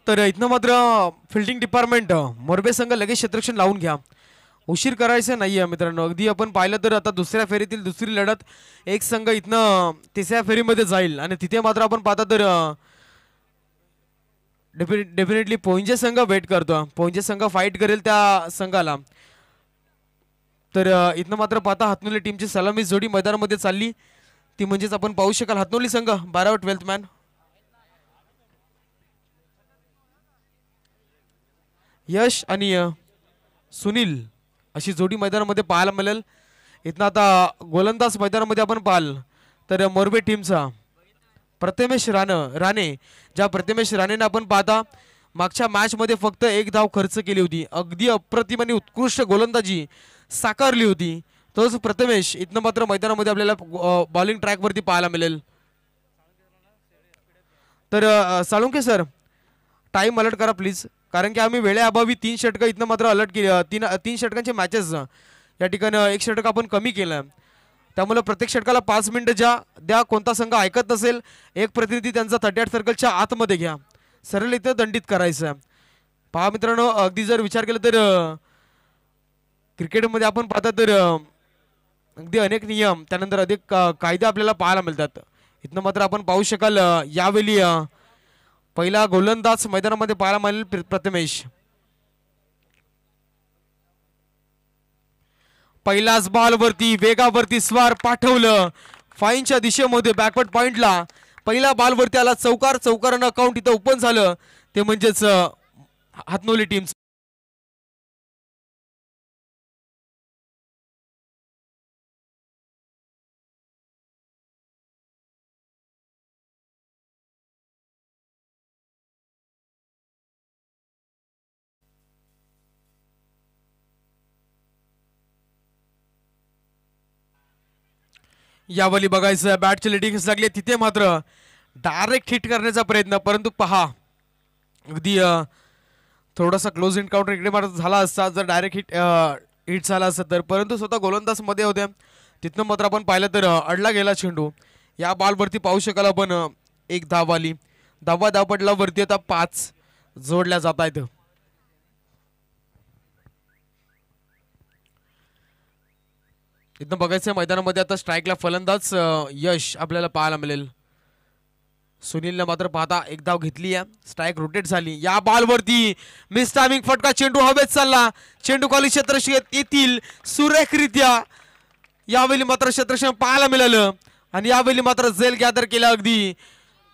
तर इथनं मात्र फिल्डिंग डिपार्टमेंट मोरबे संघ लगेच क्षेत्ररक्षण लावून घ्या. उशीर करायचं नाहीये मित्रांनो. अगदी आपण पाहिलं तर आता दुसऱ्या फेरीतील दुसरी लढत एक संघ इथनं तिसऱ्या फेरीमध्ये जाईल आणि तिथे मात्र आपण पाहता तर डेफिनेटली पोंजे संघ वेट करतो. पोंजे संघ फाईट करेल त्या संघाला. तर इथनं मात्र पाहता हातनोली टीमची सलामी जोडी मैदानामध्ये चालली. ती म्हणजेच आपण पाहू शकाल हातनोली संघ 12 12th मॅन यश आणि सुनील अशी जोडी मैदानामध्ये पाहायला मिळेल. इथनं आता गोलंदाज मैदानामध्ये आपण पाहाल तर मोरबे टीमचा प्रथमेश राणे ज्या प्रथमेश राणेने आपण पाहता मागच्या मॅचमध्ये फक्त एक धाव खर्च केली होती. अगदी अप्रतिम आणि उत्कृष्ट गोलंदाजी साकारली होती. तोच प्रथमेश इथनं मात्र मैदानामध्ये आपल्याला बॉलिंग ट्रॅकवरती पाहायला मिळेल. तर साळुंके सर टाइम अलर्ट करा प्लीज, कारण की आम्ही वेळेअभावी 3 षटकं इथनं मात्र अलर्ट केली. तीन षटकांचे मॅचेस या ठिकाणी 1 षटक आपण कमी केलं. त्यामुळे प्रत्येक षटकाला 5 मिनिटं द्या. कोणता संघ ऐकत नसेल एक प्रतिनिधी त्यांचा 38 सर्कलच्या आतमध्ये घ्या. सरळ इथं दंडित करायचं. पहा मित्रांनो, अगदी जर विचार केला तर क्रिकेटमध्ये आपण पाहता तर अगदी अनेक नियम त्यानंतर अधिक कायदे आपल्याला पाहायला मिळतात. इथनं मात्र आपण पाहू शकाल यावेळी पहिला गोलंदाज मैदानामध्ये पाहायला मिळेल प्रथमेश. पहिलाच बॉल वरती वेगावरती स्वार पाठवलं फाईनच्या दिशेमध्ये बॅकवर्ड पॉइंटला. पहिला बॉल वरती आला चौकार. चौकारानं अकाउंट इथं ओपन झालं. ते म्हणजेच हातनोली टीम. यावली बघायचं बॅटची लिडिंग लागली तिथे मात्र डायरेक्ट हिट करण्याचा प्रयत्न, परंतु पहा अगदी थोडासा क्लोज एन्काउंटर इकडे मात्र झाला असता जर डायरेक्ट हिट झाला असता तर, परंतु स्वतः गोलंदाज मध्ये होते. तिथनं मात्र आपण पाहिलं तर अडला गेला चेंडू. या बॉलवरती पाहू शकाल आपण एक धाव आली. धावा धावपटला वरती आता 5 जोडल्या जात आहेत. इथं बघायचं मैदानामध्ये आता स्ट्राईकला फलंदाज यश आपल्याला पाहायला मिळेल. सुनीलने मात्र पाहता एक धाव घेतली आहे. स्ट्राईक रोटेट झाली. या बॉलवरती मिस टायमिंग फटका. चेंडू हवेत चालला. चेंडू खाली क्षेत्ररक्षक येतील सुरेखरित्या. यावेळी मात्र क्षेत्ररक्षण पाहायला मिळालं आणि यावेळी मात्र झेल गॅदर केला. अगदी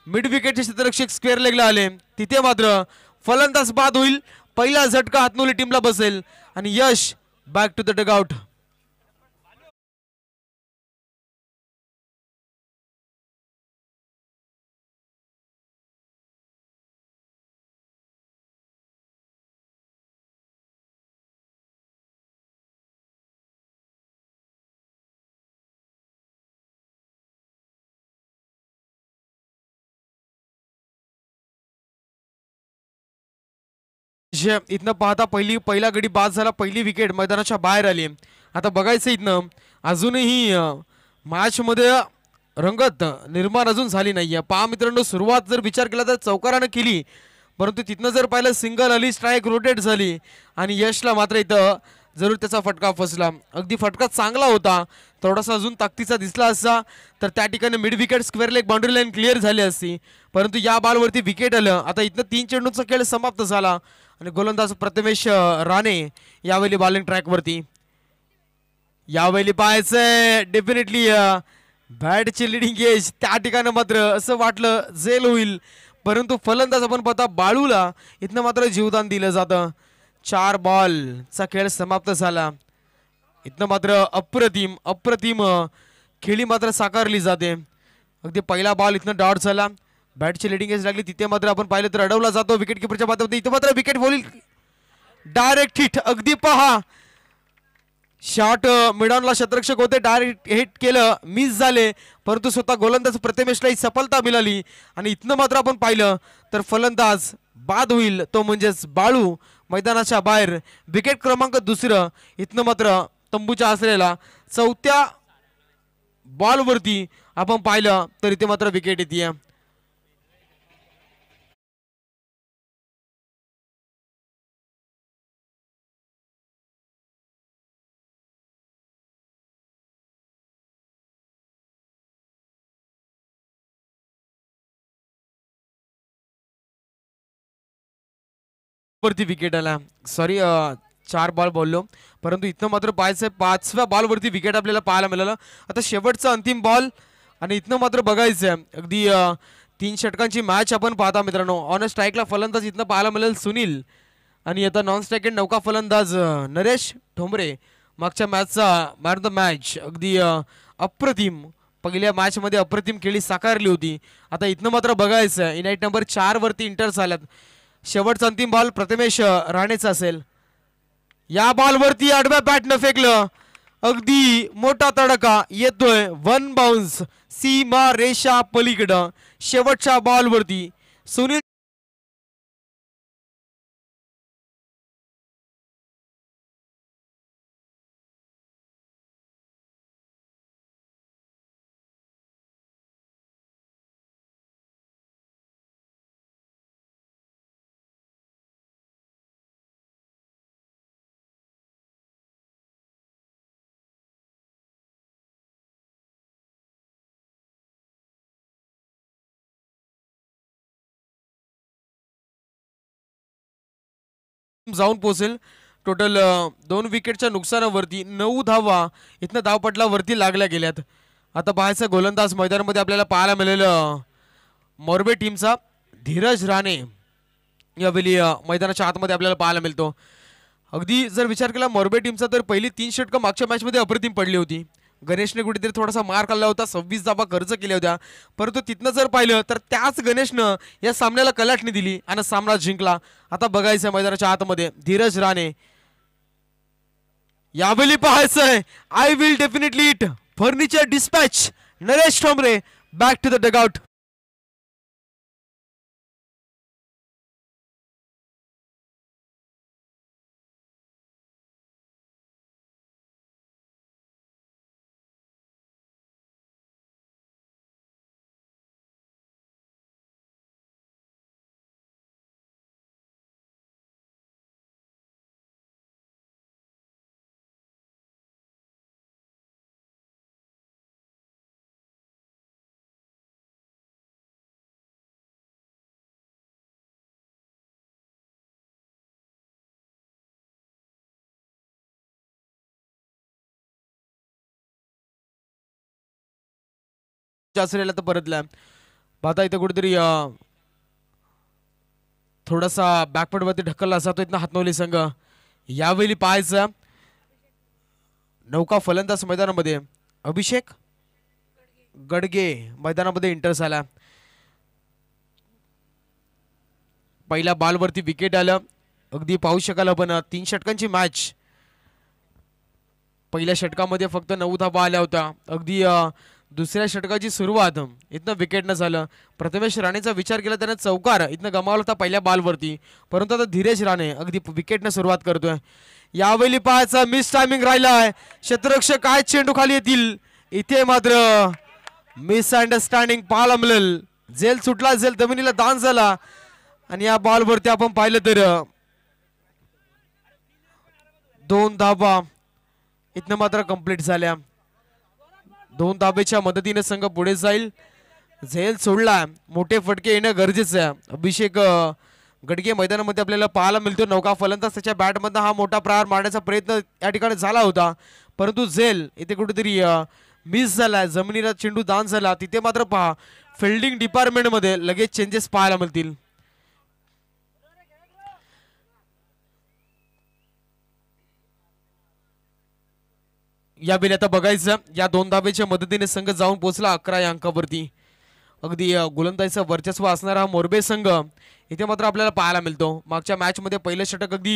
मिड विकेटचे क्षेत्ररक्षक स्क्वेअर लेगला आले. तिथे मात्र फलंदाज बाद होईल. पहिला झटका हातनोली टीमला बसेल आणि यश बॅक टू द डगआउट. इथनं पाहता पहिला गडी बाद झाला. पहिली विकेट मैदानाच्या बाहेर आली. आता बघायचं इथनं अजूनही मॅच मध्ये रंगत निर्माण अजून झाली नाहीये. पहा मित्रांनो, सुरुवात जर विचार केला तर चौकारानं केली, परंतु तिथनं जर पाहिलं सिंगल आली, स्ट्राईक रोटेट झाली आणि यशला मात्र इथं जरूर त्याचा फटका फसला. अगदी फटका चांगला होता. थोडासा अजून ताकदीचा दिसला असता तर त्या ठिकाणी mid wicket square leg boundary line clear झाली असती, परंतु या बॉलवरती विकेट आलं. आता इथनं 3 चेंडूंचा खेळ समाप्त झाला आणि गोलंदाज प्रथमेश राणे यावेळी बॉलिंग ट्रॅकवरती. यावेळी पाहायचंय डेफिनेटली बॅटची लिडिंग एज. त्या ठिकाणी मात्र असं वाटलं झेल होईल, परंतु फलंदाज आपण पाहता बाळूला इथनं मात्र जीवदान दिलं जातं. 4 बॉलचा खेळ समाप्त झाला. इथनं मात्र अप्रतिम खेळी मात्र साकारली जाते. अगदी पहिला बॉल इथनं डॉट झाला. बॅटची लिडिंग एज लागली. तिथे मात्र आपण पाहिलं तर अडवला जातो विकेट किपरच्या माध्यमातून. इथं मात्र विकेट होईल डायरेक्ट हिट. अगदी पहा शॉट मिडॉनला क्षेत्ररक्षक होते, डायरेक्ट हिट केलं, मिस झाले, परंतु स्वतः गोलंदाज प्रथमेशला सफलता मिळाली. आणि इथनं मात्र आपण पाहिलं तर फलंदाज बाद होईल, तो म्हणजेच बाळू मैदानाच्या बाहेर. विकेट क्रमांक 2 इथनं मात्र तंबूच्या असलेला 4थ्या बॉलवरती आपण पाहिलं तर इथे मात्र विकेट येते. वरती विकेट आला. सॉरी, 4 बॉल बोललो, परंतु इथनं मात्र पाहायचं 5व्या बॉलवरती विकेट आपल्याला पाहायला मिळालं. आता शेवटचा अंतिम बॉल आणि इथनं मात्र बघायचं अगदी 3 षटकांची मॅच आपण पाहता मित्रांनो. ऑन स्ट्राईकला फलंदाज इथनं पाहायला मिळेल सुनील आणि आता नॉन स्ट्राईक नौका फलंदाज नरेश ठोंबरे. मागच्या मॅचचा मॅन ऑफ द मॅच अगदी अप्रतिम, पहिल्या मॅचमध्ये अप्रतिम खेळी साकारली होती. आता इथनं मात्र बघायचं इनाईट नंबर 4 वरती इंटर झाल्यात. शेवटचा अंतिम बॉल प्रथमेश राणेचा असेल. या बॉलवरती आडव्या बॅटनं फेकलं, अगदी मोठा तडका येतोय, 1 बाउन्स सीमा रेषा पलीकडं. शेवटच्या बॉलवरती सुनील जाऊन पोहोचेल. टोटल 2 विकेटच्या नुकसानावरती 9 धावा इथनं धावपटलावरती लागल्या गेल्यात. आता पाहायचं गोलंदाज मैदानामध्ये आपल्याला पाहायला मिळेल मोरबे टीमचा धीरज राणे यावेळी मैदानाच्या आतमध्ये आपल्याला पाहायला मिळतो. अगदी जर विचार केला मोरबे टीमचा तर पहिली 3 षटकं मागच्या मॅचमध्ये अप्रतिम पडली होती. गणेशने कुठेतरी थोडासा मार खाल्ला होता, 26 धावा खर्च केल्या होत्या, परंतु तिथनं जर पाहिलं तर त्याच गणेशनं या सामन्याला कलाटणी दिली आणि सामना जिंकला. आता बघायचं मैदानाच्या आतमध्ये धीरज राणे यावेळी पाहायचंय. I will definitely it furniture dispatch Naresh Thombare back to the dugout. असलेला तर परतला. आता इथं कुठेतरी थोडासा बॅकवर्डवरती ढकलला असा तो इथनं हातनवली संघ. यावेळी पाहायचं नौका फलंदाज मैदानामध्ये अभिषेक गडगे मैदानामध्ये इंटर झाला. पहिल्या बॉलवरती विकेट आलं, अगदी पाहू शकाल आपण 3 षटकांची मॅच. पहिल्या षटकामध्ये फक्त 9 धावा आल्या होत्या. अगदी दुसऱ्या षटकाची सुरुवात इथनं विकेटनं झालं. प्रथमेश राणेचा विचार केला त्याने चौकार इथनं गमावला होता पहिल्या बॉलवरती, परंतु आता धीरज राणे अगदी विकेटनं सुरुवात करतोय. यावेळी पाहायचा मिस टायमिंग राहिलाय, क्षेत्ररक्षक काय चेंडू खाली येतील. इथे मात्र मिस अंडरस्टँडिंग पाहायला मिळेल. झेल सुटला, झेल जमिनीला दान झाला आणि या बॉलवरती आपण पाहिलं तर 2 धावा इथनं मात्र कंप्लीट झाल्या. 2 धाबेच्या मदतीने संघ पुढे जाईल. झेल सोडला, मोठे फटके येणं गरजेचं आहे. अभिषेक गडगे मैदानामध्ये आपल्याला पाहायला मिळतो. नौका फलंदाज त्याच्या बॅटमधनं हा मोठा प्रहार मारण्याचा प्रयत्न या ठिकाणी झाला होता, परंतु झेल इथे कुठेतरी मिस झाला, जमिनीला चेंडू दान झाला. तिथे मात्र पहा फिल्डिंग डिपार्टमेंटमध्ये लगेच चेंजेस पाहायला मिळतील. या बेली आता बघायचं या 2 धाबेच्या मदतीने संघ जाऊन पोहोचला 11 या अंकावरती. अगदी गोलंदाजीचं वर्चस्व असणारा हा मोरबे संघ इथे मात्र आपल्याला पाहायला मिळतो. मागच्या मॅचमध्ये पहिलं षटक अगदी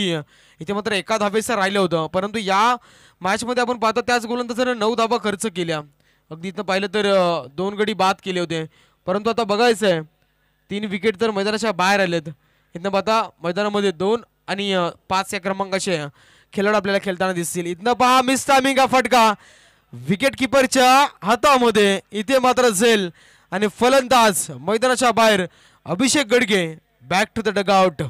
इथे मात्र 1 धाबेचं राहिलं होतं, परंतु या मॅचमध्ये आपण पाहतो त्याच गोलंदाजाने 9 धाबा खर्च केल्या. अगदी इथं पाहिलं तर 2 गडी बाद केले होते, परंतु आता बघायचंय 3 विकेट तर मैदानाच्या बाहेर आलेत. इथनं पाहता मैदानामध्ये 2 आणि 5 या क्रमांकाचे खेळाडू आपल्याला खेळताना दिसतील. इथनं पहा मिस टायमिंग हा फटका विकेट किपरच्या हातामध्ये. इथे मात्र झेल आणि फलंदाज मैदानाच्या बाहेर अभिषेक Gadge back to the dugout.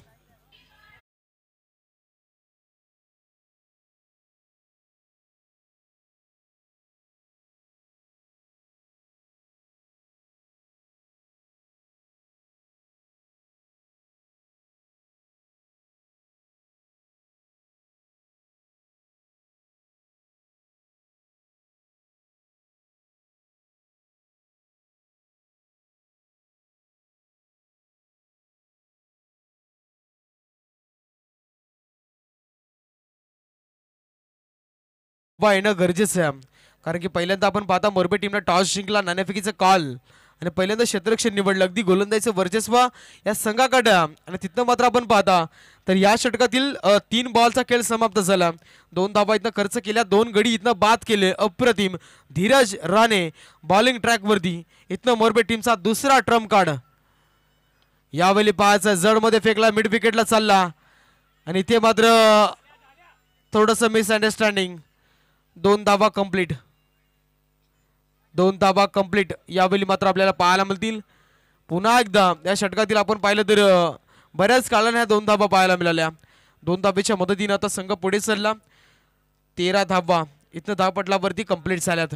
येणं गरजेचं आहे, कारण की पहिल्यांदा आपण पाहता मोरबे टीमला टॉस जिंकला, नाणेफेकीचा कॉल आणि पहिल्यांदा क्षेत्ररक्षण निवडलं, अगदी गोलंदाजीचं वर्चस्व या संघाकडे आणि तिथनं मात्र आपण पाहता तर या षटकातील 3 बॉलचा खेळ समाप्त झाला. 2 धावा इथनं खर्च केल्या, 2 गडी इथनं बाद केले, अप्रतिम. धीरज राणे बॉलिंग ट्रॅकवरती, इथनं मोरबे टीमचा दुसरा ट्रम्प कार्ड. यावेळी पाहायचं जडमध्ये फेकला, मिड विकेटला चालला आणि इथे मात्र थोडंसं मिसअंडरस्टँडिंग. 2 धावा कंप्लीट, 2 धावा कंप्लीट यावेळी मात्र आपल्याला पाहायला मिळतील. पुन्हा एकदा या षटकातील आपण पाहिलं तर बऱ्याच काळाने ह्या 2 धावा पाहायला मिळाल्या. 2 धावेच्या मदतीने आता संघ पुढे सरला. 13 धावा इथनं धावपटलावरती कंप्लीट झाल्यात.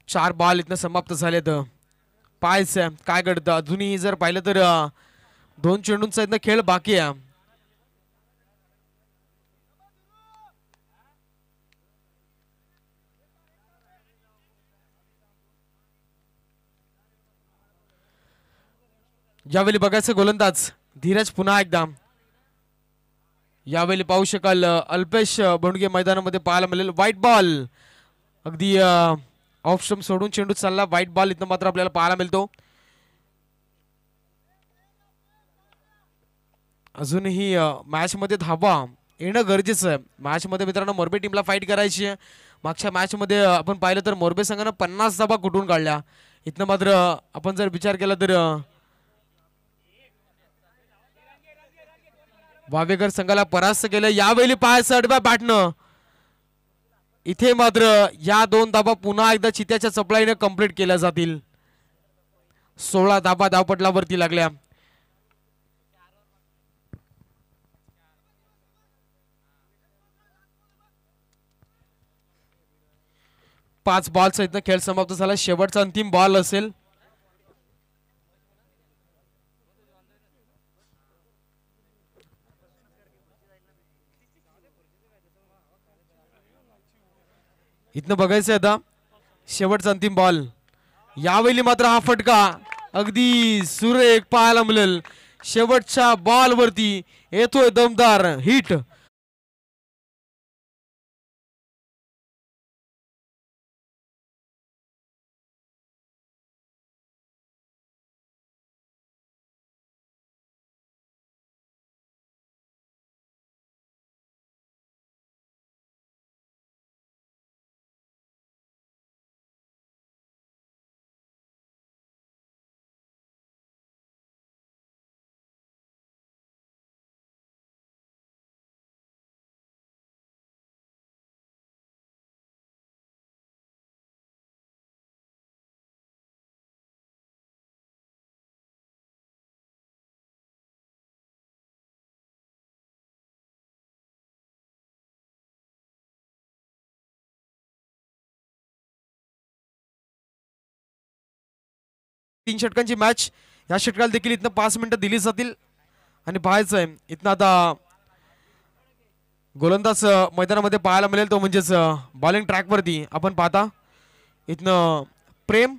4 बॉल इथनं समाप्त झालेत. पाहायचं काय घडतं अजूनही. जर पाहिलं तर 2 चेंडूंचा इथनं खेळ बाकी आहे. यावेळी बघायचं गोलंदाज धीरज पुन्हा एकदा. यावेळी पाहू शकाल अल्पेश बोंडगे मैदानामध्ये पाहायला मिळेल. व्हाईट बॉल अगदी ऑफ स्टंप सोडून चेंडू चालला. व्हाईट बॉल इथं मात्र आपल्याला पाहायला मिळतो. अजूनही मॅच मध्ये धावा येणं गरजेचं आहे. मॅच मध्ये मित्रांनो मोरबे टीमला फाईट करायची आहे. मागच्या मॅच मध्ये आपण पाहिलं तर मोरबे संघानं 50 धावा कुठून काढल्या. इथनं मात्र आपण जर विचार केला तर वावेकर संघाला परास्त केलं. यावेळी पाहायचं आडव्या बॅटनं. इथे मात्र या 2 धावा पुन्हा एकदा चित्याच्या चपळाईने कंप्लीट केल्या जातील. 16 धावा धावपटलावरती लागल्या. पाच बॉलचा इथं खेळ समाप्त झाला. शेवटचा अंतिम बॉल असेल. इथनं बघायचं आता शेवटचा अंतिम बॉल. यावेळी मात्र हा फटका अगदी सुरेख पाहायला मिळेल. शेवटच्या बॉल वरती येतोय दमदार हिट. तीन षटकांची मॅच या षटकाला देखील इथनं 5 मिनिटं दिली जातील. आणि पाहायचं आहे इथनं आता गोलंदाज मैदानामध्ये पाहायला मिळेल तो म्हणजेच बॉलिंग ट्रॅकवरती आपण पाहता इथनं प्रेम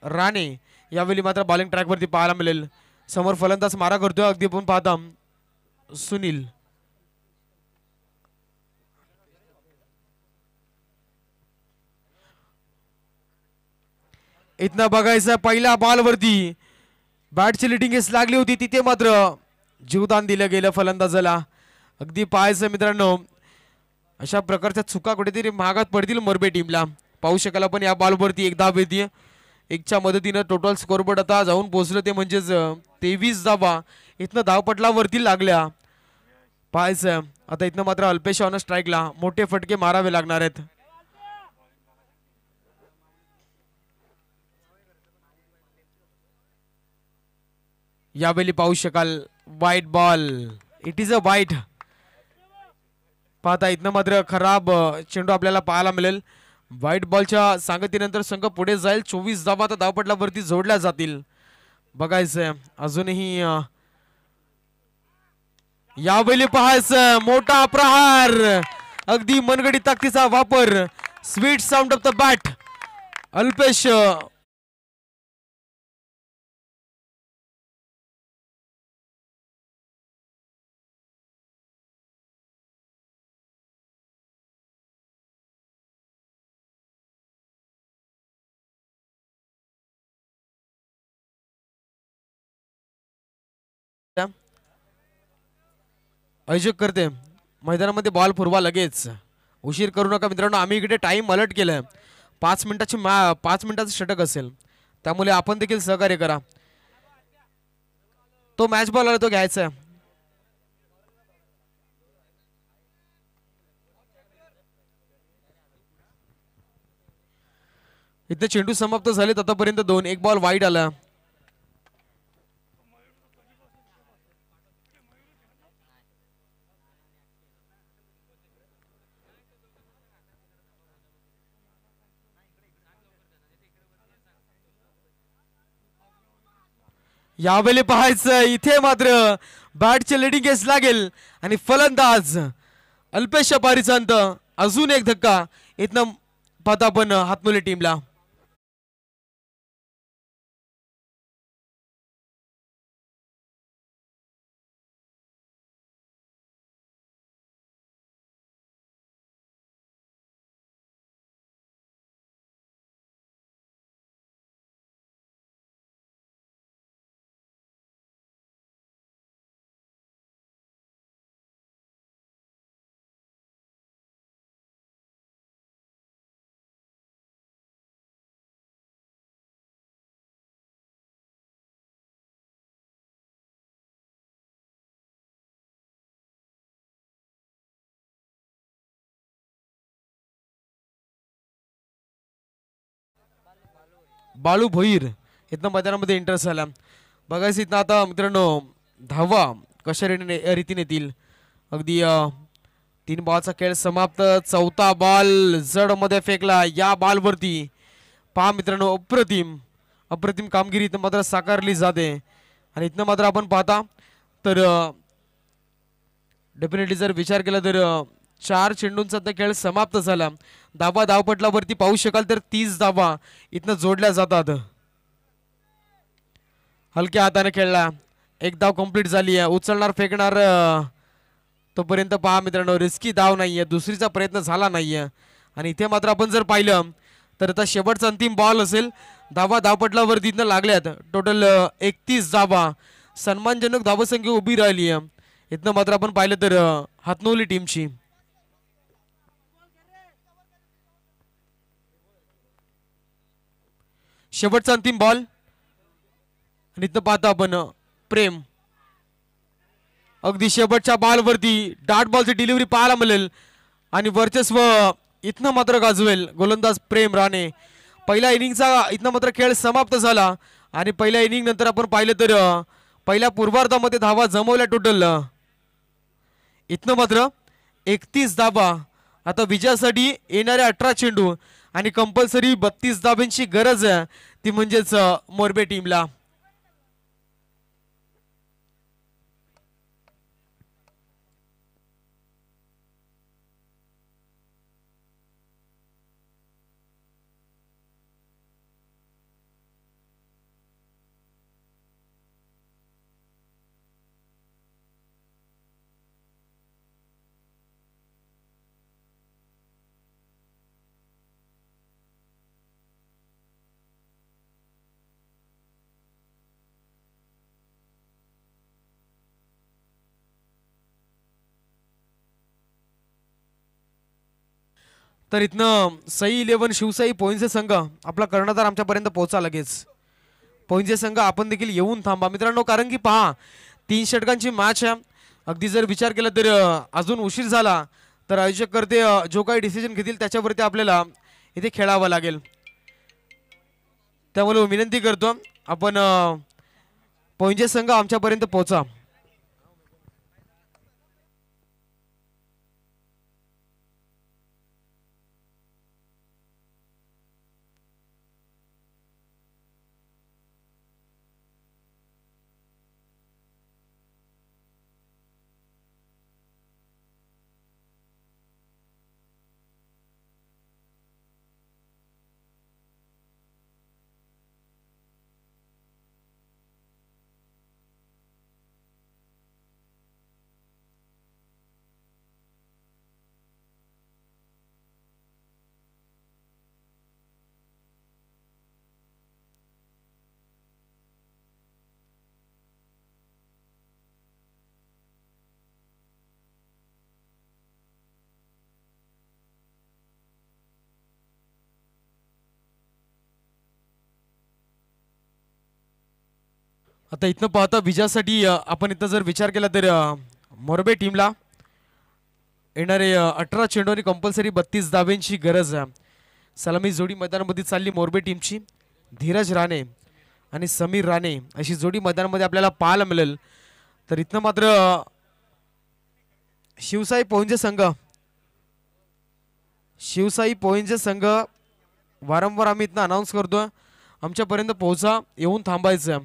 राणे यावेळी मात्र बॉलिंग ट्रॅकवरती पाहायला मिळेल. समोर फलंदाज मारा करतोय अगदी आपण पाहता सुनील. इथनं बघायचं पहिल्या बॉलवरती बॅटची लिडिंग लागली होती, तिथे मात्र जीवदान दिलं गेलं फलंदाजाला. अगदी पाहायचं मित्रांनो अशा प्रकारच्या चुका कुठेतरी महागात पडतील मोरबे टीमला. पाहू शकाल आपण या बॉलवरती 1 धाव येते. 1च्या मदतीनं टोटल स्कोरबोर्ड आता जाऊन पोहोचलं ते म्हणजेच 23 धावा इथनं धावपटलावरती लागल्या. पाहायचं आता इथनं मात्र अल्पेश ऑन स्ट्राईकला मोठे फटके मारावे लागणार आहेत. यावेळी पाहू शकाल वाईट बॉल. इट इज अ वाईट. पाहता इथनं मात्र खराब चेंडू आपल्याला पाहायला मिळेल. व्हाईट बॉलच्या सांगतीनंतर संघ पुढे जाईल. 24 धावा आता धावपटलावरती जोडल्या जातील. बघायचंय अजूनही यावेळी पाहायचं मोठा प्रहार अगदी मनगडी ताकदीचा वापर. Sweet sound of the bat Alpesh आयोजक करते मैदानामध्ये बॉल पुरवा लगेच. उशीर करू नका मित्रांनो. आम्ही इकडे टाइम अलर्ट केलाय. 5 मिनिटाचं षटक असेल, त्यामुळे आपण देखील सहकार्य करा. तो मॅच बॉल आला, तो घ्यायचा आहे. इथे चेंडू समाप्त झालेत आतापर्यंत 2. एक बॉल वाईड आला. यावेळी पाहायचं इथे मात्र बॅटचे लेडिंग केस लागेल आणि फलंदाज अल्पेश पारीचा अंत. अजून एक धक्का इथनं पाहता आपण हातमुले टीमला. बाळू भोईर इथनं मैदानामध्ये एंटर झाला. बघायचं इथं आता मित्रांनो धावा कशा रीतीने येतील. अगदी 3 बॉलचा खेळ समाप्त. 4था बॉल जड मध्ये फेकला. या बॉलवरती पहा मित्रांनो अप्रतिम अप्रतिम कामगिरी इथं मात्र साकारली जाते. आणि इथनं मात्र आपण पाहता तर डेफिनेटली जर विचार केला तर 4 चेंडूंचा खेळ समाप्त झाला. धावपटलावरती पाहू शकाल तर 30 धावा इथनं जोडल्या जातात. हलक्या हाताने खेळला. 1 धाव कंप्लीट झाली आहे. उचलणार फेकणार तोपर्यंत पहा मित्रांनो रिस्की धाव नाहीये. दुसरीचा प्रयत्न झाला नाहीये. आणि इथे मात्र आपण जर पाहिलं तर आता शेवटचा अंतिम बॉल असेल. धावपटलावरती इथनं लागल्यात टोटल 31 धावा. सन्मानजनक धावसंख्या उभी राहिली आहे. इथनं मात्र आपण पाहिलं तर हातनोली टीमची. शेवटचा अंतिम बॉल आणि इथं पाहता आपण प्रेम अगदी शेवटच्या बॉलवरती डाट बॉलची डिलिव्हरी पाहायला मिळेल आणि वर्चस्व इथनं मात्र गाजवेल गोलंदाज प्रेम राणे. पहिल्या इनिंगचा इथनं मात्र खेळ समाप्त झाला आणि पहिल्या इनिंग नंतर आपण पाहिलं तर पहिल्या पूर्वार्धामध्ये धावा जमवल्या टोटल इथनं मात्र 31 धावा. आता विजयासाठी येणारे 18 चेंडू आणि कंपल्सरी 32 धाब्यांची गरज आहे ती म्हणजेच मोरबे टीमला. तर इथनं सई 11 शिवसाई पोईंचे संघ आपला कर्णधार आमच्यापर्यंत पोहोचा लगेच. पोईंचे संघ आपण देखील येऊन थांबा मित्रांनो, कारण की पहा 3 षटकांची मॅच आहे. अगदी जर विचार केला तर अजून उशीर झाला तर आयोजक करते जो काही डिसिजन घेतील त्याच्यावरती आपल्याला इथे खेळावं लागेल. त्यामुळे विनंती करतो आपण पोईंचे संघ आमच्यापर्यंत पोहोचा. आता इथनं पाहता विजयासाठी आपण इथं जर विचार केला तर मोरबे टीमला येणारे 18 चेंडूंनी कंपल्सरी 32 धाब्यांची गरज आहे. सलामी जोडी मैदानामध्ये चालली मोरबे टीमची. धीरज राणे आणि समीर राणे अशी जोडी मैदानामध्ये आपल्याला पाहायला मिळेल. तर इथनं मात्र शिवसाई पोहिंजे संघ वारंवार आम्ही इथनं अनाऊन्स करतोय, आमच्यापर्यंत पोहोचा, येऊन थांबायचं.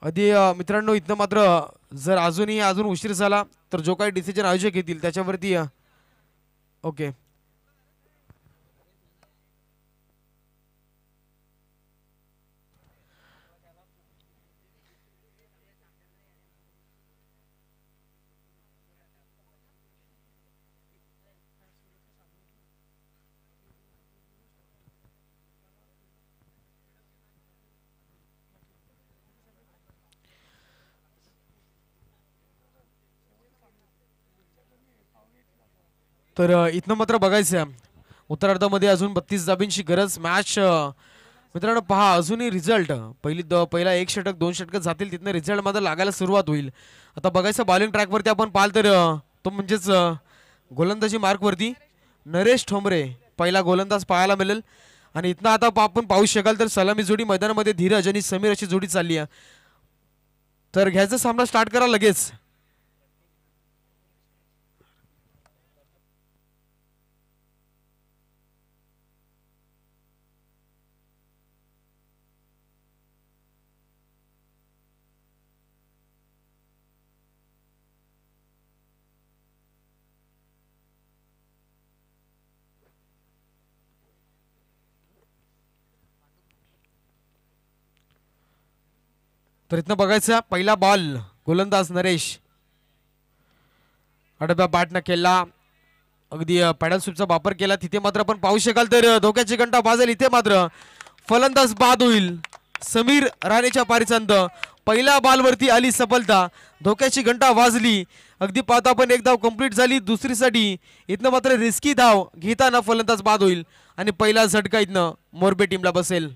आधी मित्रांनो इथनं मात्र जर अजून उशीर झाला तर जो काही डिसिजन आयोजक येतील त्याच्यावरती ओके. तर इथनं मात्र बघायचं उत्तरार्धामध्ये अजून 32 धाब्यांची गरज. मॅच मित्रांनो पहा, अजूनही रिझल्ट पहिला 1 षटक 2 षटक जातील, तिथनं रिझल्ट मात्र लागायला सुरुवात होईल. आता बघायचं बॉलिंग ट्रॅकवरती आपण पाहाल तर तो म्हणजेच गोलंदाजी मार्कवरती नरेश ठोंबरे पहिला गोलंदाज पाहायला मिळेल. आणि इथनं आता आपण पाहू शकाल तर सलामी जोडी मैदानामध्ये धीरज आणि समीर अशी जोडी चालली आहे. तर घ्यायचा सामना स्टार्ट करा लगेच. तर इथनं बघायचं पहिला बॉल गोलंदाज नरेश आडव्या बॅटनं केला, अगदी पॅडल स्वीपचा वापर केला. तिथे मात्र आपण पाहू शकाल तर धोक्याची घंटा वाजेल. इथे मात्र फलंदाज बाद होईल. समीर राणेच्या पारीचांत पहिल्या बॉलवरती आली सफलता, धोक्याची घंटा वाजली. अगदी पाहता आपण एक धाव कंप्लीट झाली दुसरीसाठी. इथनं मात्र रिस्की धाव घेताना फलंदाज बाद होईल आणि पहिला झटका इथनं मोरबे टीमला बसेल.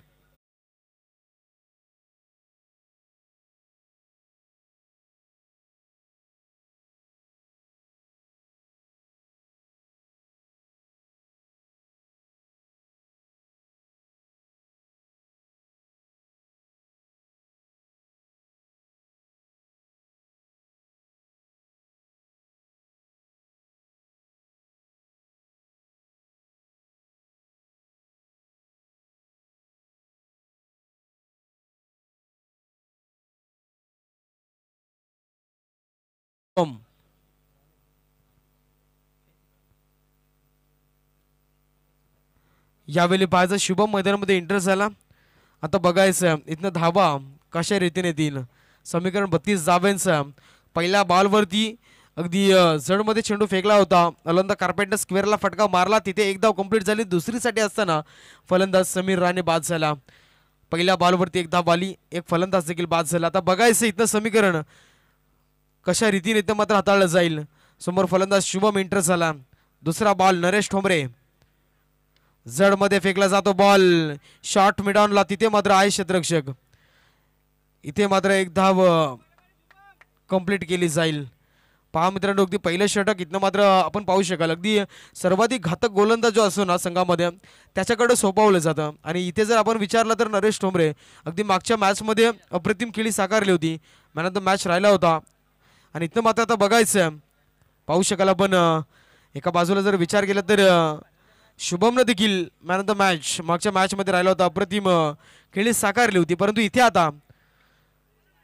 यावेळी पाहायचा शुभम मैदानामध्ये एंटर झाला. आता बघायचं इथनं धावा कशा रीतीने येतील. समीकरण 32 धाव्यांचा पहिल्या बॉलवरती अगदी जडमध्ये चेंडू फेकला होता. अलंदा कार्पेटनं स्क्वेअरला फटका मारला, तिथे एक धाव कंप्लीट झाली. दुसरीसाठी असताना फलंदाज समीर राणे बाद झाला. पहिल्या बॉलवरती एक धाव आली, एक फलंदाज देखील बाद झाला. आता बघायचं इथनं समीकरण कशा रीतीने इथं मात्र हाताळलं जाईल. समोर फलंदाज शुभम एंटर झाला. दुसरा बॉल नरेश ठोंबरे, जड मध्ये फेकला जातो बॉल, शॉर्ट मिडॉनला. तिथे मात्र आहे क्षेत्ररक्षक. इथे मात्र एक धाव कंप्लीट केली जाईल. पहा मित्रांनो, अगदी पहिलं षटक इथनं मात्र आपण पाहू शकाल अगदी सर्वाधिक घातक गोलंदाज जो असतो ना संघामध्ये त्याच्याकडे सोपवलं जातं. आणि इथे जर आपण विचारलं तर नरेश ठोंबरे अगदी मागच्या मॅचमध्ये अप्रतिम खेळी साकारली होती, मॅन ऑफ द मॅच राहिला होता. आणि इथनं मात्र आता बघायचं पाहू शकाल आपण एका बाजूला जर विचार केला तर शुभमनं देखील मॅन ऑफ द मॅच मागच्या मॅचमध्ये राहिला होता, अप्रतिम खेळी साकारली होती. परंतु इथे आता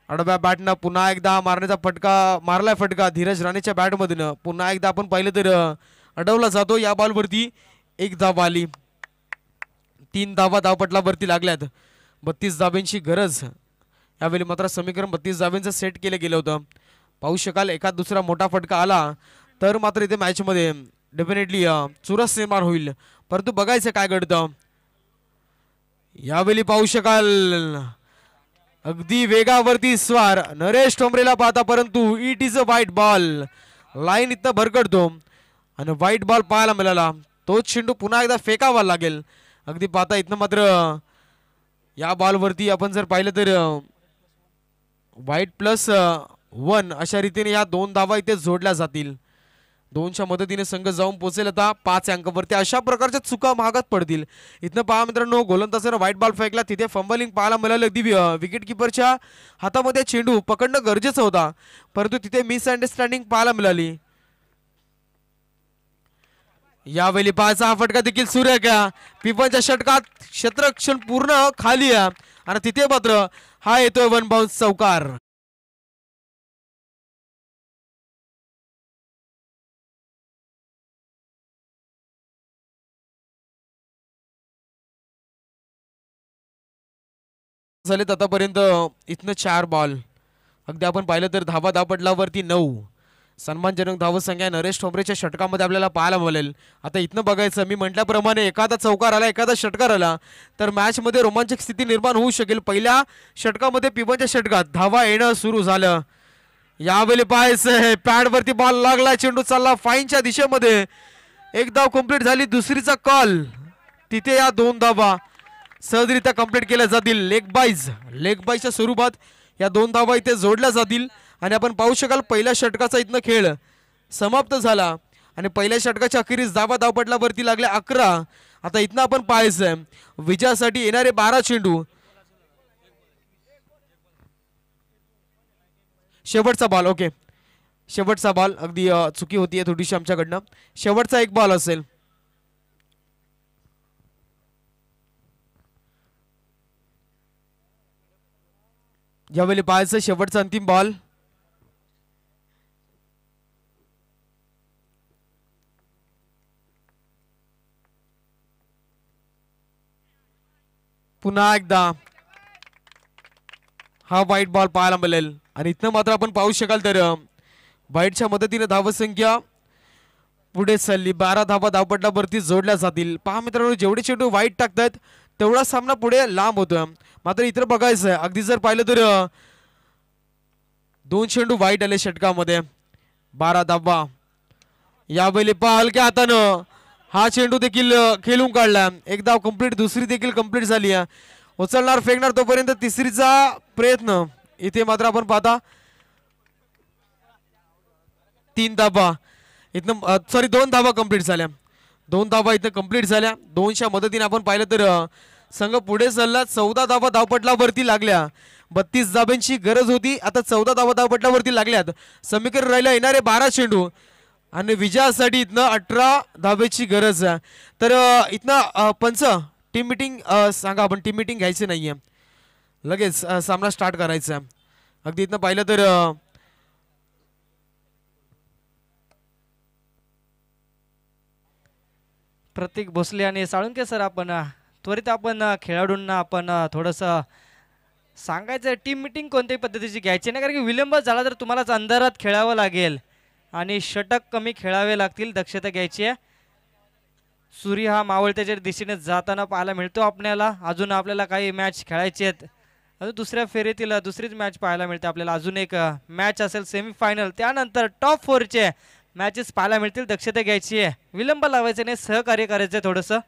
आडव्या बॅटनं पुन्हा एकदा मारण्याचा मारलाय फटका धीरज राणेच्या बॅटमधून. पुन्हा एकदा आपण पाहिलं तर अडवला जातो. या बॉलवरती एक धाव आली, 3 धावा धावपटलावरती लागल्यात. 32 धाब्यांची गरज. यावेळी मात्र समीकरण 32 धाब्यांचं सेट केलं गेलं होतं. पाहू शकाल एखाद दुसरा मोठा फटका आला तर मात्र इथे मॅचमध्ये डेफिनेटली चुरस निर्माण होईल. परंतु बघायचं काय घडतं. यावेळी पाहू शकाल अगदी वेगावरती स्वार नरेश ठोंबरेला पाहता, परंतु it is a white ball. Line इथं भरकटतो आणि व्हाईट बॉल पाहायला मिळाला. तोच चेंडू पुन्हा एकदा फेकावा लागेल. अगदी पाहता इथनं मात्र या बॉलवरती आपण जर पाहिलं तर वाईट प्लस 1 अशा रीतीने या 2 धावा इथे जोडल्या जातील. 2च्या मदतीने संघ जाऊन पोहोचेल आता 5 अंकावरती. अशा प्रकारच्या चुका महागात पडतील. इथनं पहा मित्रांनो, गोलंदाजानं व्हाईट बॉल फेकला, तिथे फंबलिंग पाहायला मिळालं. अगदी विकेट किपरच्या हातामध्ये चेंडू पकडणं गरजेचं होता, परंतु तिथे मिसअंडरस्टँडिंग पाहायला मिळाली. यावेळी पाहायचा हा फटका देखील सूर्य का पिपनच्या षटकात क्षेत्ररक्षण पूर्ण खाली आहे आणि तिथे मात्र हा येतोय वन बाउन्स चौकार. झालेत आतापर्यंत इथनं 4 बॉल. अगदी आपण पाहिलं तर धावपटलावरती 9. सन्मानजनक धावसंख्या नरेश ठोंबरेच्या षटकामध्ये आपल्याला पाहायला मिळेल. आता इथनं बघायचं, मी म्हटल्याप्रमाणे एखादा चौकार आला, एखादा षटकार आला तर मॅच मध्ये रोमांचक स्थिती निर्माण होऊ शकेल. पहिल्या षटकामध्ये पिपनच्या षटकात धावा येणं सुरू झालं. यावेळी पाहायचं, पॅड वरती बॉल लागला, चेंडू चालला फाईनच्या दिशेमध्ये. एक धाव कंप्लीट झाली, दुसरीचा कॉल. तिथे या 2 धावा सहजरित्या कंप्लीट केल्या जातील. लेग बाईजच्या स्वरूपात या 2 धावा इथे जोडल्या जातील. आणि आपण पाहू शकाल पहिल्या षटकाचा इथनं खेळ समाप्त झाला आणि पहिल्या षटकाच्या अखेरीस धावपटलावरती लागल्या 11. आता इथनं आपण पाहायचं विजयासाठी येणारे 12 चेंडू. शेवटचा बॉल, ओके शेवटचा बॉल, अगदी चुकी होतीये थोडीशी आमच्याकडनं. शेवटचा 1 बॉल असेल. यावेळी पाहायचं शेवटचा अंतिम बॉल. पुन्हा एकदा हा व्हाईट बॉल पाहायला मिळेल आणि इथनं मात्र आपण पाहू शकाल तर व्हाईटच्या मदतीने धावसंख्या पुढे चालली. 12 धावा धावपटलावरती जोडल्या जातील. पहा मित्रांनो, जेवढे चेंडू व्हाईट टाकतात तेवढा सामना पुढे लांब होतोय. मात्र इतर बघायचं आहे, अगदी जर पाहिलं तर 2 चेंडू व्हाईट आले षटकामध्ये, 12 धावा. यावेळी पाहाल की हातानं हा चेंडू देखील खेळून काढला. 1 धाव कंप्लीट, दुसरी देखील कंप्लीट झाली आहे. उचलणार फेकणार तोपर्यंत तिसरीचा प्रयत्न. इथे मात्र आपण पाहता 3 धावा इथनं, सॉरी 2 धावा कंप्लीट झाल्या. 2 धावा इथं कंप्लीट झाल्या. 2च्या मदतीने आपण पाहिलं तर संघ पुढे चालला. 14 धावा धावपटलावरती लागल्या. 32 धाब्यांची गरज होती, आता 14 धावा धावपटलावरती लागल्यात. समीकरण राहिला येणारे 12 चेंडू आणि विजयासाठी इथनं 18 धावेची गरज आहे. तर इथनं पंच टीम मिटिंग सांगा, आपण टीम मिटिंग घ्यायची नाहीये, लगेच सामना स्टार्ट करायचा. अगदी इथनं पाहिलं तर प्रतीक भोसले आणि साळुंके सर, आपण त्वरित आपण खेळाडूंना आपण थोडंसं सांगायचं टीम मिटिंग कोणत्याही पद्धतीची घ्यायची नाही, कारण की विलंब झाला तर तुम्हालाच अंधारात खेळावं लागेल आणि षटक कमी खेळावे लागतील. दक्षता घ्यायची आहे. सूर्य हा मावळत्याच्या दिशेने जाताना पाहायला मिळतो आपल्याला. अजून आपल्याला काही मॅच खेळायचे आहेत. अजून दुसऱ्या फेरीतील दुसरीच मॅच पाहायला मिळते आपल्याला. अजून एक मॅच असेल सेमीफायनल, त्यानंतर टॉप 4चे मॅचेस पाहायला मिळतील. दक्षता घ्यायची आहे, विलंब लावायचे नाही, सहकार्य करायचं थोडंसं.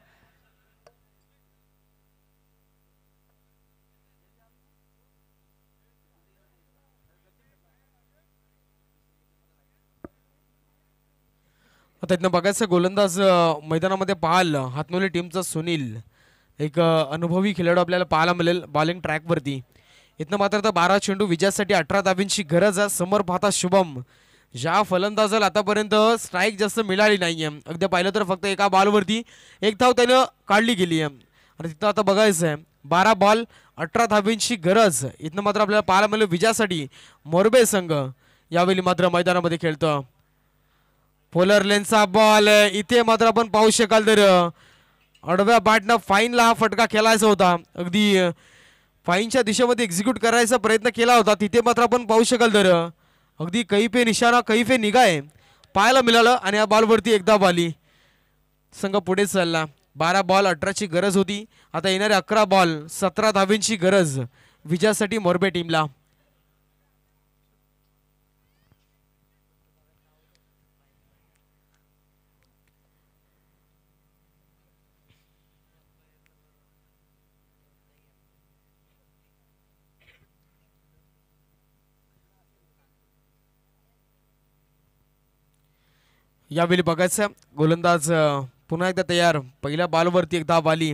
आता इथनं बघायचं गोलंदाज मैदानामध्ये पाहाल हातनोली टीमचा सुनील, एक अनुभवी खेळाडू आपल्याला पाहायला मिळेल बॉलिंग ट्रॅकवरती. इथनं मात्र आता 12 चेंडू विजयासाठी 18 धाब्यांची गरज आहे. समोर पाहता शुभम, ज्या फलंदाजाला आतापर्यंत स्ट्राईक जास्त मिळाली नाहीये. अगदी पाहिलं तर फक्त एका बॉलवरती 1 धाव त्यानं काढली गेली आहे. आणि तिथं आता बघायचं आहे 12 बॉल 18 धाब्यांची गरज. इथनं मात्र आपल्याला पाहायला मिळेल विजयासाठी मोरबे संघ यावेळी मात्र मैदानामध्ये खेळतो. पोलर लेनचा बॉल इथे मात्र आपण पाहू शकाल तर अडव्या बॅटनं फाईनला हा फटका खेळायचा होता. अगदी फाईनच्या दिशेमध्ये एक्झिक्यूट करायचा प्रयत्न केला होता. तिथे मात्र आपण पाहू शकाल तर अगदी कैफे निशाणा कैफे निगाय पाहायला मिळालं आणि या बॉलवरती एकदा आली. संघ पुढे चालला. 12 बॉल 18ची गरज होती. आता येणारे 11 बॉल 17 धावेंची गरज विजयासाठी मोरबे टीमला. यावेळी बघायचं गोलंदाज पुन्हा एकदा तयार. पहिल्या बॉलवरती एक धाव आली.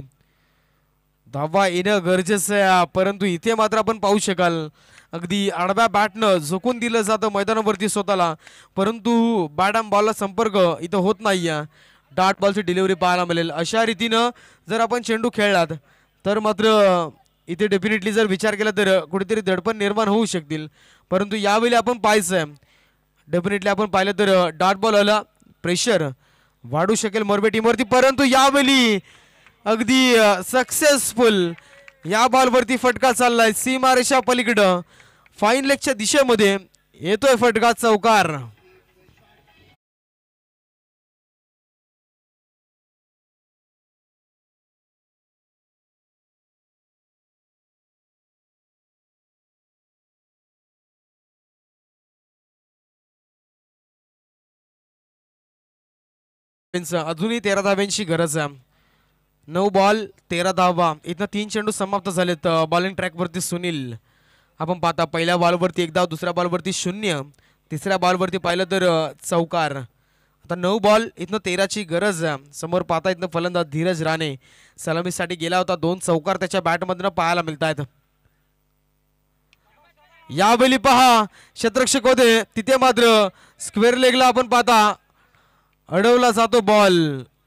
धावा येणं गरजेचं आहे, परंतु इथे मात्र आपण पाहू शकाल अगदी आडव्या बॅटनं झोकून दिलं जातं मैदानावरती स्वतःला, परंतु बॅट आणि बॉलला संपर्क इथं होत नाही. डार्ट बॉलची डिलिव्हरी पाहायला मिळेल. अशा रीतीनं जर आपण चेंडू खेळलात तर मात्र इथे डेफिनेटली जर विचार केला तर कुठेतरी दडपण निर्माण होऊ शकतील, परंतु यावेळी आपण पाहायचं डेफिनेटली आपण पाहिलं तर डार्ट बॉल आला, प्रेशर वाढू शकेल मोरबे टीमवरती, परंतु यावेळी अगदी सक्सेसफुल या बॉलवरती फटका चाललाय सीमारेषा पलीकडं फाईन लेगच्या दिशेमध्ये येतोय फटका चौकार. अजूनही 13 धाव्यांची गरज आहे. 9 बॉल 13 धावा. इथं 3 चेंडू समाप्त झालेत. बॉलिंग ट्रॅकवरती सुनील आपण पाहता पहिल्या बॉलवरती 1 धाव, दुसऱ्या बॉलवरती 0, तिसऱ्या बॉलवरती पाहिलं तर चौकार. आता 9 बॉल इथनं 13ची गरज आहे. समोर पाहता इथनं फलंदाज धीरज राणे सलामीसाठी गेला होता. 2 चौकार त्याच्या बॅटमधनं पाहायला मिळत आहेत. यावेळी पहा क्षेत्ररक्षक होते तिथे मात्र स्क्वेअर लेगला आपण पाहता अडवला जातो बॉल.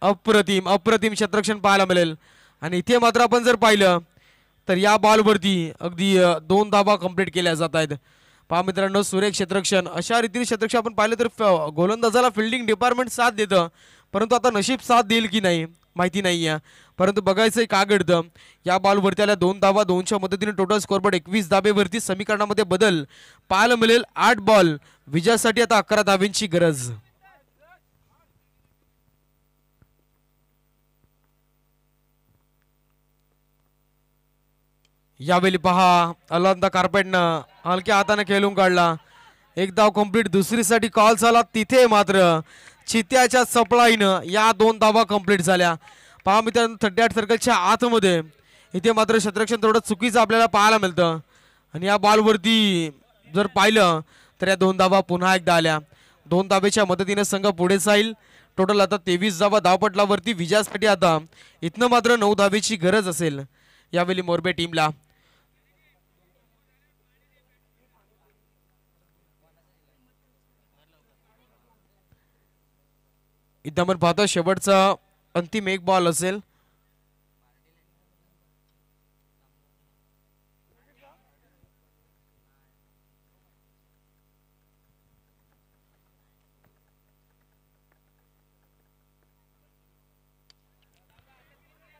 अप्रतिम अप्रतिम क्षेत्ररक्षण पाहायला मिळेल. आणि इथे मात्र आपण जर पाहिलं तर या बॉलवरती अगदी 2 धावा कंप्लीट केल्या जात आहेत. पहा मित्रांनो सुरेख क्षेत्ररक्षण. अशा रीतीने क्षेत्ररक्षण आपण पाहिलं तर गोलंदाजाला फिल्डिंग डिपार्टमेंट साथ देतं, परंतु आता नशीब साथ देईल की नाही माहिती नाही आहे. परंतु बघायचं का घडतं. या बॉलवरती आल्या 2 धावा, 2च्या मदतीने टोटल स्कोरबोर्ड 21 धाबेवरती समीकरणामध्ये बदल पाहायला मिळेल. 8 बॉल विजयासाठी आता 11 धाब्यांची गरज. यावेळी पहा अलांदा कार्पेटनं हलक्या हाताने खेळून काढला. 1 धाव कंप्लीट. दुसरीसाठी कॉल झाला तिथे मात्र चित्याच्या सप्लाईनं या 2 धावा कंप्लीट झाल्या. पहा मित्रांनो 38 सर्कलच्या आतमध्ये इथे मात्र क्षेत्ररक्षण थोडं चुकीचं आपल्याला पाहायला मिळतं. आणि या बॉलवरती जर पाहिलं तर या 2 धावा पुन्हा एकदा आल्या. 2 धावेच्या मदतीने संघ पुढे जाईल. टोटल आता 23 धावा धावपटलावरती विजयासाठी आता इथनं मात्र 9 धावेची गरज असेल यावेळी मोरबे टीमला. इथं आपण पाहतो शेवटचा अंतिम 1 बॉल असेल.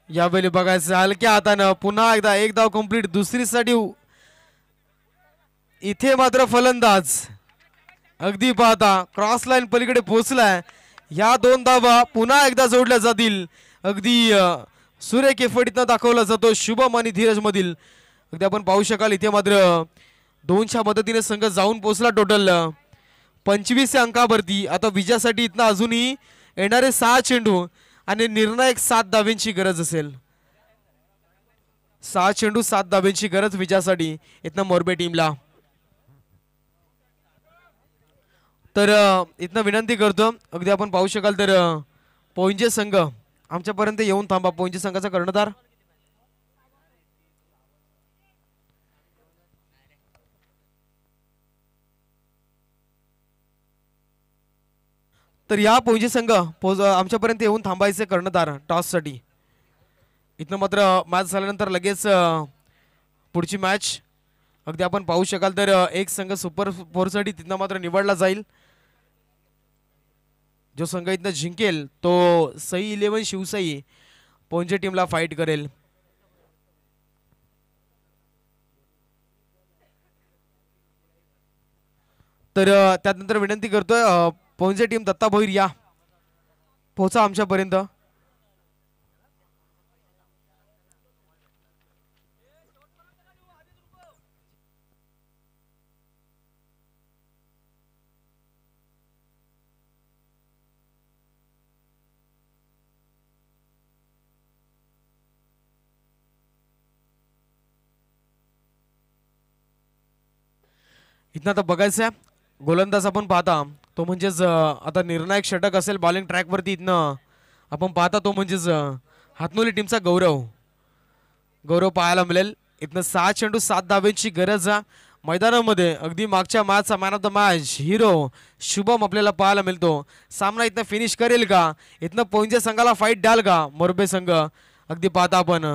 यावेळी बघायचं हलक्या हातानं पुन्हा एकदा 1 धाव कंप्लीट. दुसरीसाठी इथे मात्र फलंदाज अगदी पाहता क्रॉस लाईन पलीकडे पोहोचलाय. या 2 धावा पुन्हा एकदा जोडल्या जातील. अगदी सुरेख एफर्ट दाखवला जातो शुभम आणि धीरज मधील. अगदी आपण पाहू शकाल इथे मात्र 2च्या मदतीने संघ जाऊन पोहोचला टोटल 25 अंकावरती. आता विजयासाठी इथनं अजूनही येणारे 6 चेंडू आणि निर्णायक 7 धाव्यांची गरज असेल. 6 चेंडू 7 धाव्यांची गरज विजयासाठी इथनं मोरबे टीमला. तर इथनं विनंती करतो अगदी आपण पाहू शकाल तर पोंजे संघ आमच्यापर्यंत येऊन थांबा. पोंजे संघाचा कर्णधार तर या पोंजे संघ आमच्यापर्यंत येऊन थांबायचे कर्णधार टॉससाठी. इथनं मात्र मॅच झाल्यानंतर लगेच पुढची मॅच अगदी आपण पाहू शकाल तर एक संघ सुपर 4साठी तिथनं मात्र निवडला जाईल. जो संघ इथनं जिंकेल तो सई 11 शिवसाई पोंजे टीमला फाईट करेल. तर त्यानंतर विनंती करतोय पोंजे टीम दत्ता भोईर या पोहोचा आमच्यापर्यंत. इथं आता बघायचं गोलंदाज आपण पाहता तो म्हणजेच आता निर्णायक षटक असेल बॉलिंग ट्रॅकवरती इथनं आपण पाहता तो म्हणजेच हातनोली टीमचा गौरव गौरव पाहायला मिळेल. इथनं 6 चेंडू 7 धाब्यांची गरज मैदानामध्ये. अगदी मागच्या मॅचचा man of the match hero Shubham आपल्याला पाहायला मिळतो. सामना इथनं फिनिश करेल का, इथनं पोंजे संघाला फाईट द्याल का मोरबे संघ. अगदी पाहता आपण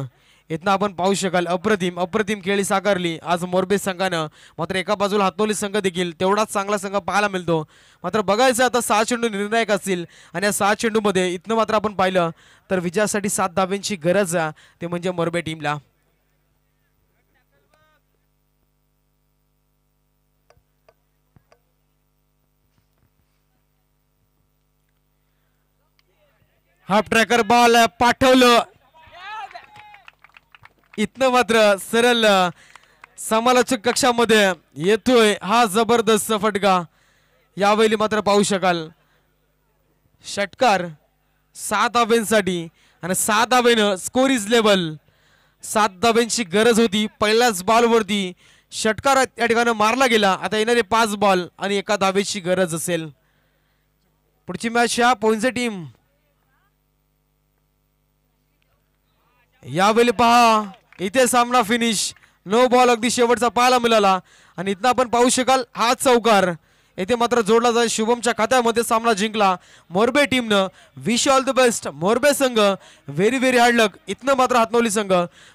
इथनं आपण पाहू शकाल अप्रतिम अप्रतिम खेळी साकारली आज मोरबे संघानं. मात्र एका बाजूला हातनोली संघ देखील तेवढाच चांगला संघ पाहायला मिळतो. मात्र बघायचं आता 6 चेंडू निर्णायक असतील आणि या 6 चेंडूमध्ये इथनं मात्र आपण पाहिलं तर विजयासाठी 7 धाब्यांची गरज ते म्हणजे मोरबे टीमला. हाफ ट्रॅकर बॉल पाठवलं इथनं मात्र सरळ समालोचक कक्षामध्ये येतोय हा जबरदस्त फटका. यावेळी मात्र पाहू शकाल षटकार 7 धाब्यांसाठी आणि 7 धाब्यानं स्कोर इज लेवल. 7 धाब्यांची गरज होती. पहिल्याच बॉलवरती षटकार या ठिकाणी मारला गेला. आता येणारे 5 बॉल आणि 1 धाब्याची गरज असेल. पुढची मॅच ह्या पोंजे टीम. यावेळी पहा इथे सामना फिनिश. नो बॉल अगदी शेवटचा पाहायला मिळाला आणि इथं आपण पाहू शकाल हा चौकार येथे मात्र जोडला जाईल. शुभमच्या खात्यामध्ये सामना जिंकला मोरबे टीमनं. Wish all the best Morbe संघ. व्हेरी व्हेरी हार्ड लक. इथनं मात्र हातनोली संघ.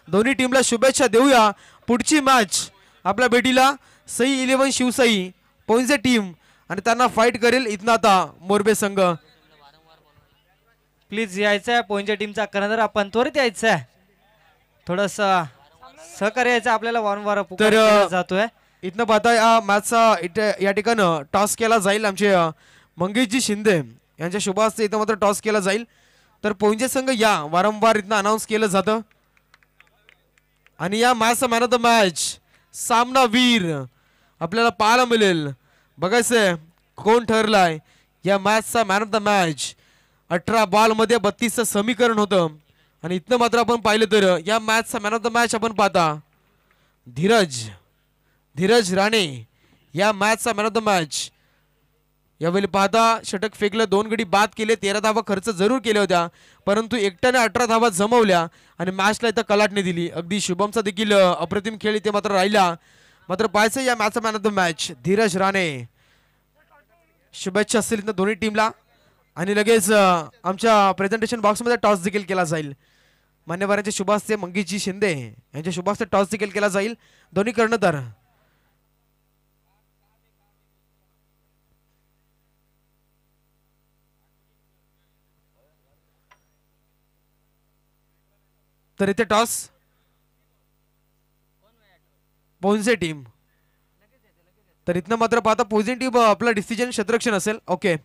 दोन्ही टीमला शुभेच्छा देऊया. पुढची मॅच आपल्या भेटीला सई 11 शिवसाई पोंजे टीम आणि त्यांना फाईट करेल इथनं आता मोरबे संघ. प्लीज यायचं आहे पोंजे टीमचा कर्णधार आपण त्वरित यायचं आहे. थोडस सहकार्य यायचं आपल्याला वारंवार पुकार केला जातोय. इथनं पाहता या मॅचचा या ठिकाणं टॉस केला जाईल. आमचे मंगेशजी शिंदे यांच्या शुभ हस्ते इथं मात्र टॉस केला जाईल. तर पोंजे संघ या वारंवार इथनं अनाऊन्स केलं जातं आणि या मॅचचा मॅन ऑफ द मॅच सामना वीर आपल्याला पाहायला मिळेल. बघायचंय कोण ठरलाय या मॅचचा मॅन ऑफ द मॅच. 18 बॉलमध्ये 32चं समीकरण होतं आणि इथनं मात्र आपण पाहिलं तर या मॅचचा मॅन ऑफ द मॅच आपण पाहता धीरज राणे या मॅचचा मॅन ऑफ द मॅच. यावेळी पाहता षटक फेकलं, 2 गडी बाद केले, 13 धावा खर्च जरूर केल्या होत्या परंतु एकट्याने 18 धावा जमवल्या आणि मॅचला इथं कलाटणी दिली. अगदी शुभमचा देखील अप्रतिम खेळ इथे मात्र राहिला. मात्र पाहायचं या मॅचचा man of the match Dhiraj Rane. शुभेच्छा असतील इथं दोन्ही टीमला आणि लगेच आमच्या प्रेझेंटेशन बॉक्समध्ये टॉस देखील केला जाईल. मान्यवरांचे शुभ हस्ते मंगेशजी शिंदे यांच्या शुभ हस्ते टॉस देखील केला जाईल. दोन्ही कर्णधार तर इथे टॉस पोंजे टीम. तर इथनं मात्र पाहता पोंजे टीम आपला डिसिजन क्षेत्ररक्षण असेल. ओके